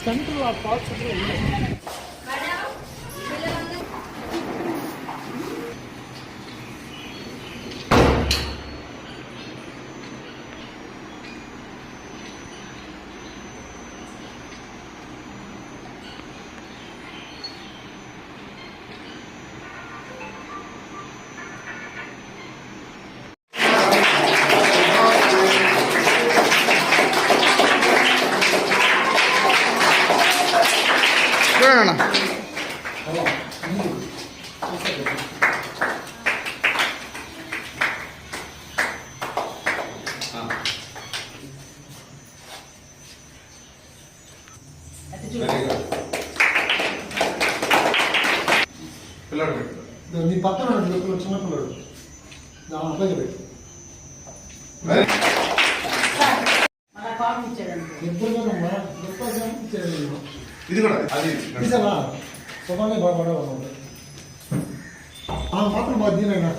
Centre ఆ parts చూడన్నా నీ పక్కన చిన్న పిల్లడు అలాగే పెట్టు ఇది కూడా అది సుమానే బాగా మాత్రం బాగా దీనైనా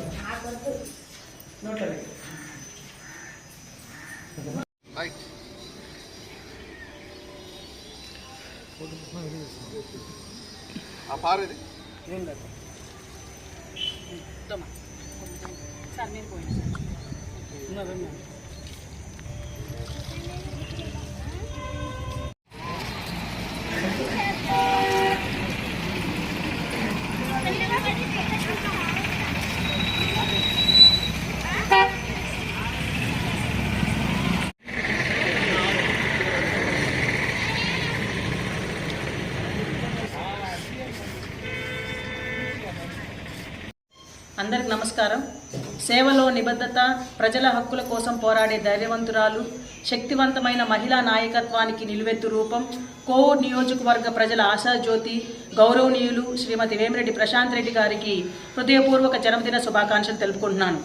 ఆ పారేది సార్ మీరు పోయినా సార్ అందరికి నమస్కారం. సేవలో నిబద్ధత, ప్రజల హక్కుల కోసం పోరాడే ధైర్యవంతురాలు, శక్తివంతమైన మహిళా నాయకత్వానికి నిలువెత్తు రూపం, కోవూరు నియోజకవర్గ ప్రజల ఆశాజ్యోతి, గౌరవనీయులు శ్రీమతి వేమిరెడ్డి ప్రశాంత్ రెడ్డి గారికి హృదయపూర్వక జన్మదిన శుభాకాంక్షలు తెలుపుకుంటున్నాను.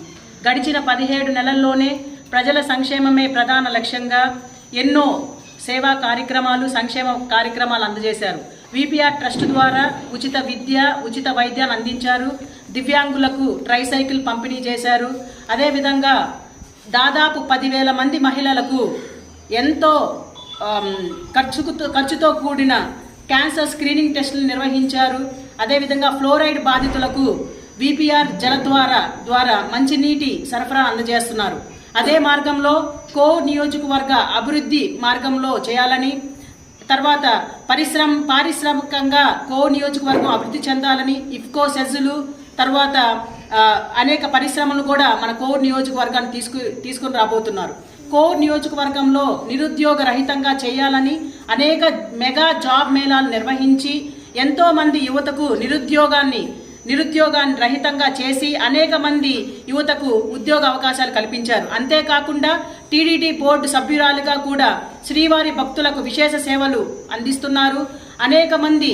గడిచిన 17 నెలల్లోనే ప్రజల సంక్షేమమే ప్రధాన లక్ష్యంగా ఎన్నో సేవా కార్యక్రమాలు, సంక్షేమ కార్యక్రమాలు అందజేశారు. విపిఆర్ ట్రస్ట్ ద్వారా ఉచిత విద్య, ఉచిత వైద్యాన్ని అందించారు. దివ్యాంగులకు ట్రైసైకిల్ పంపిణీ చేశారు. అదేవిధంగా దాదాపు 10,000 మంది మహిళలకు ఎంతో ఖర్చుతో కూడిన క్యాన్సర్ స్క్రీనింగ్ టెస్టులు నిర్వహించారు. అదేవిధంగా ఫ్లోరైడ్ బాధితులకు విపిఆర్ జల ద్వారా మంచినీటి సరఫరా అందజేస్తున్నారు. అదే మార్గంలో కోవూరు నియోజకవర్గ అభివృద్ధి మార్గంలో చేయాలని, తర్వాత పారిశ్రామికంగా కోవూరు నియోజకవర్గం అభివృద్ధి చెందాలని ఇఫ్కో సెజ్లు, తర్వాత అనేక పరిశ్రమలు కూడా మన కోవూరు నియోజకవర్గాన్ని తీసుకుని రాబోతున్నారు. కోవూరు నియోజకవర్గంలో నిరుద్యోగ రహితంగా చేయాలని అనేక మెగా జాబ్ మేళాలు నిర్వహించి ఎంతోమంది యువతకు నిరుద్యోగాన్ని రహితంగా చేసి అనేక మంది యువతకు ఉద్యోగ అవకాశాలు కల్పించారు. అంతేకాకుండా టీడీడీ బోర్డు సభ్యురాలుగా కూడా శ్రీవారి భక్తులకు విశేష సేవలు అందిస్తున్నారు. అనేక మంది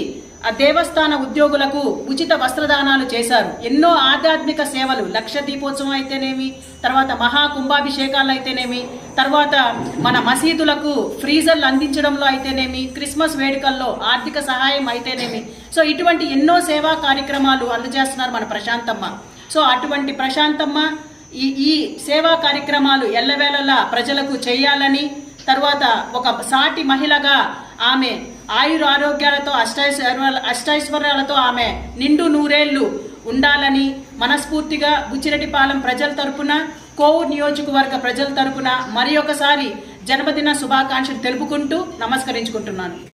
దేవస్థాన ఉద్యోగులకు ఉచిత వస్త్రదానాలు చేశారు. ఎన్నో ఆధ్యాత్మిక సేవలు, లక్ష దీపోత్సవం అయితేనేమి, తర్వాత మహాకుంభాభిషేకాలు అయితేనేమి, తర్వాత మన మసీదులకు ఫ్రీజర్లు అందించడంలో అయితేనేమి, క్రిస్మస్ వేడుకల్లో ఆర్థిక సహాయం అయితేనేమి, సో ఇటువంటి ఎన్నో సేవా కార్యక్రమాలు అందజేస్తున్నారు మన ప్రశాంతమ్మ. సో అటువంటి ప్రశాంతమ్మ ఈ సేవా కార్యక్రమాలు ఎల్లవేళలా ప్రజలకు చేయాలని, తర్వాత ఒక సాటి మహిళగా ఆమె ఆయుర ఆరోగ్యాలతో అష్టైశ్వర్యాలతో ఆమె నిండు నూరేళ్లు ఉండాలని మనస్ఫూర్తిగా బుచ్చిరెడ్డిపాలెం ప్రజల తరపున, కోవూరు నియోజకవర్గ ప్రజల తరపున మరి ఒకసారి జన్మదిన శుభాకాంక్షలు తెలుపుకుంటూ నమస్కరించుకుంటున్నాను.